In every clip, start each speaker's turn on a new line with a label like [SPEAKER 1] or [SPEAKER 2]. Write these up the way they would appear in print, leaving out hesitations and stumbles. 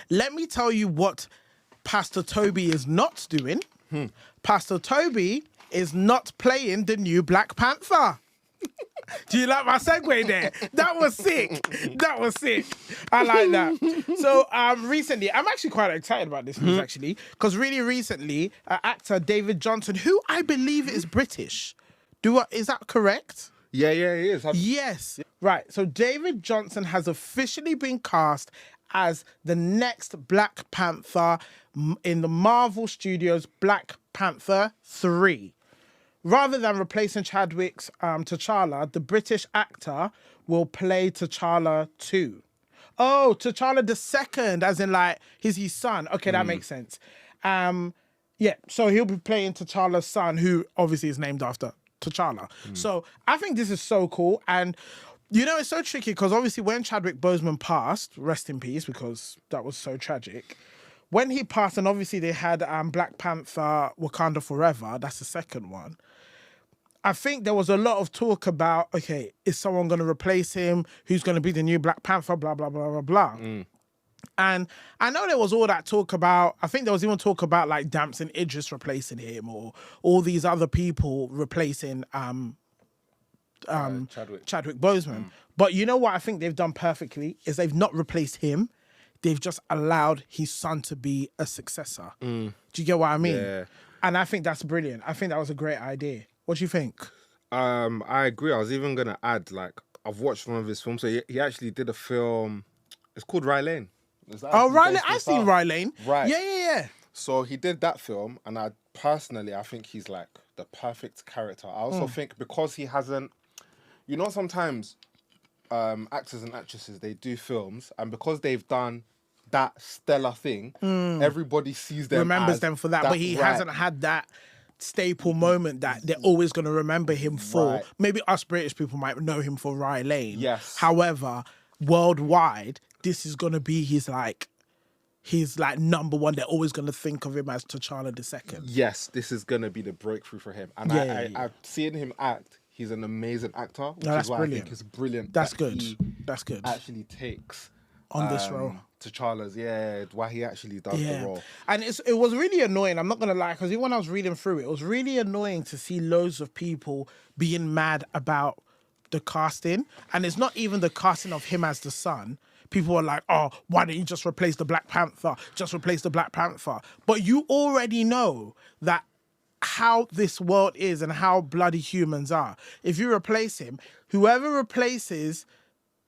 [SPEAKER 1] Let me tell you what Pastor Toby is not doing. Pastor Toby is not playing the new Black Panther. Do you like my segue there? That was sick. That was sick. I like that. So recently, I'm actually quite excited about this news actually, because really recently, actor David Jonsson, who I believe is British, is that correct?
[SPEAKER 2] Yeah, he is.
[SPEAKER 1] Yes. Right. So David Jonsson has officially been cast as the next Black Panther in the Marvel Studios' Black Panther 3. Rather than replacing Chadwick's T'Challa, the British actor will play T'Challa 2. Oh, T'Challa the second, as in like, he's his son. Okay, that makes sense. Yeah, so he'll be playing T'Challa's son, who obviously is named after T'Challa. So I think this is so cool. And, you know, it's so tricky because obviously when Chadwick Boseman passed, rest in peace, because that was so tragic. When he passed, and obviously they had Black Panther Wakanda Forever, that's the second one. I think there was a lot of talk about, okay, is someone going to replace him? Who's going to be the new Black Panther? Blah, blah, blah, blah, blah. And I know there was all that talk about, I think there was even talk about like Damson Idris replacing him or all these other people replacing Chadwick Boseman. But you know what I think they've done perfectly is they've not replaced him. They've just allowed his son to be a successor. Do you get what I mean?
[SPEAKER 2] Yeah.
[SPEAKER 1] And I think that's brilliant. I think that was a great idea. What do you think?
[SPEAKER 2] I agree. I was even going to add, like, I've watched one of his films. So he actually did a film. It's called Rye Lane.
[SPEAKER 1] Oh, Rye Lane. I've seen Rye Lane.
[SPEAKER 2] Right.
[SPEAKER 1] Yeah.
[SPEAKER 2] So he did that film. And I think he's like the perfect character. I also think because he hasn't, you know, sometimes actors and actresses, they do films. And because they've done that stellar thing, everybody sees them
[SPEAKER 1] Remembers them for that. But he hasn't had that staple moment that they're always going to remember him for.
[SPEAKER 2] Right.
[SPEAKER 1] Maybe us British people might know him for Rye Lane.
[SPEAKER 2] Yes.
[SPEAKER 1] However, worldwide, this is going to be his number one. They're always going to think of him as T'Challa the second.
[SPEAKER 2] Yes, this is going to be the breakthrough for him. And I've seen him act. He's an amazing actor, which is why
[SPEAKER 1] brilliant.
[SPEAKER 2] I think it's brilliant.
[SPEAKER 1] That's
[SPEAKER 2] that
[SPEAKER 1] good.
[SPEAKER 2] He
[SPEAKER 1] That's good.
[SPEAKER 2] actually takes
[SPEAKER 1] On this role.
[SPEAKER 2] T'Challa's, why he actually does the role.
[SPEAKER 1] And it was really annoying, I'm not going to lie, because even when I was reading through it, it was really annoying to see loads of people being mad about the casting. And it's not even the casting of him as the son. People are like, oh, why don't you just replace the Black Panther? Just replace the Black Panther. But you already know that how this world is and how bloody humans are. If you replace him, whoever replaces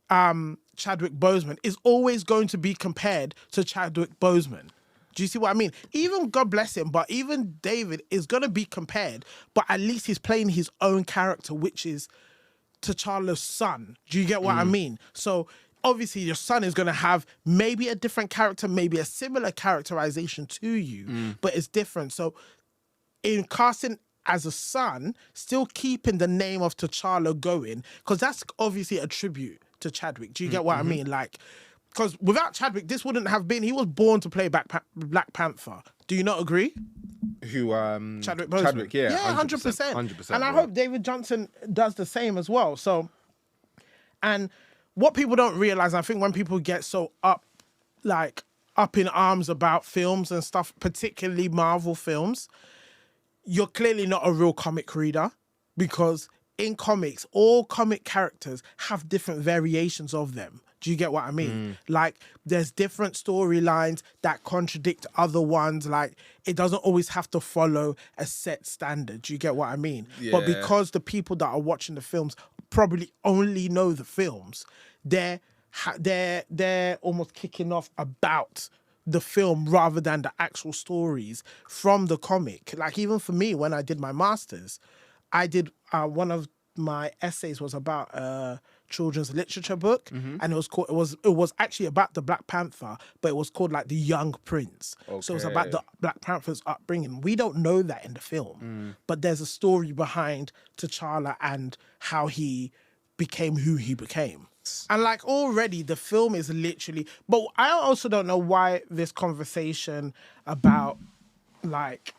[SPEAKER 1] Chadwick Boseman is always going to be compared to Chadwick Boseman. Do you see what I mean? Even, God bless him, but even David is going to be compared, but at least he's playing his own character, which is T'Challa's son. Do you get what I mean? So obviously your son is going to have maybe a different character, maybe a similar characterization to you, but it's different. So in casting as a son, still keeping the name of T'Challa going, because that's obviously a tribute to Chadwick. Do you get what I mean? Like, because without Chadwick, this wouldn't have been, he was born to play Black Panther. Do you not agree?
[SPEAKER 2] Who,
[SPEAKER 1] Chadwick Boseman.
[SPEAKER 2] Chadwick, yeah.
[SPEAKER 1] Yeah, 100%.
[SPEAKER 2] 100%.
[SPEAKER 1] And I hope David Jonsson does the same as well. So, and what people don't realize, I think when people get so up in arms about films and stuff, particularly Marvel films, you're clearly not a real comic reader, because in comics, all comic characters have different variations of them. Do you get what I mean? Like, there's different storylines that contradict other ones. Like, it doesn't always have to follow a set standard. Do you get what I mean?
[SPEAKER 2] Yeah.
[SPEAKER 1] But because the people that are watching the films probably only know the films, they're almost kicking off about the film rather than the actual stories from the comic. Like, even for me, when I did my master's, I did one of my essays was about a children's literature book, and it was actually about the Black Panther, but it was called like The Young Prince. So it was about the Black Panther's upbringing. We don't know that in the film, but there's a story behind T'Challa and how he became who he became. And like, already the film is literally, but I also don't know why this conversation about like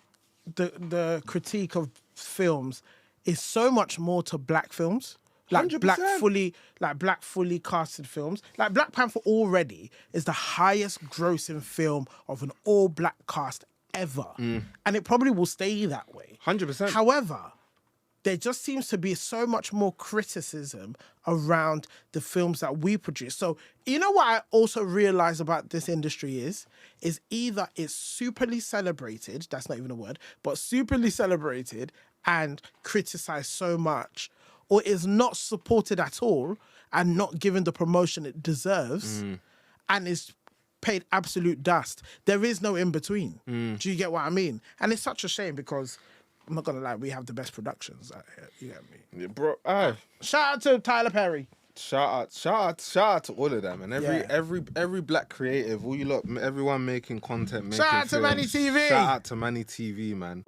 [SPEAKER 1] the critique of films is so much more to black films. like
[SPEAKER 2] 100%.
[SPEAKER 1] black fully casted films. Like Black Panther already is the highest grossing film of an all black cast ever, and it probably will stay that way.
[SPEAKER 2] 100%.
[SPEAKER 1] However, there just seems to be so much more criticism around the films that we produce. So, you know what I also realize about this industry is either it's superly celebrated, that's not even a word, but superly celebrated and criticized so much, or is not supported at all and not given the promotion it deserves and is paid absolute dust. There is no in between. Do you get what I mean? And it's such a shame because I'm not gonna lie, we have the best productions out here. You get me,
[SPEAKER 2] Yeah, bro.
[SPEAKER 1] Shout out to Tyler Perry.
[SPEAKER 2] Shout out to all of them and
[SPEAKER 1] Yeah.
[SPEAKER 2] every black creative, all you lot, everyone making content, making
[SPEAKER 1] Shout out to
[SPEAKER 2] films.
[SPEAKER 1] Manny TV.
[SPEAKER 2] Shout out to Manny TV, man.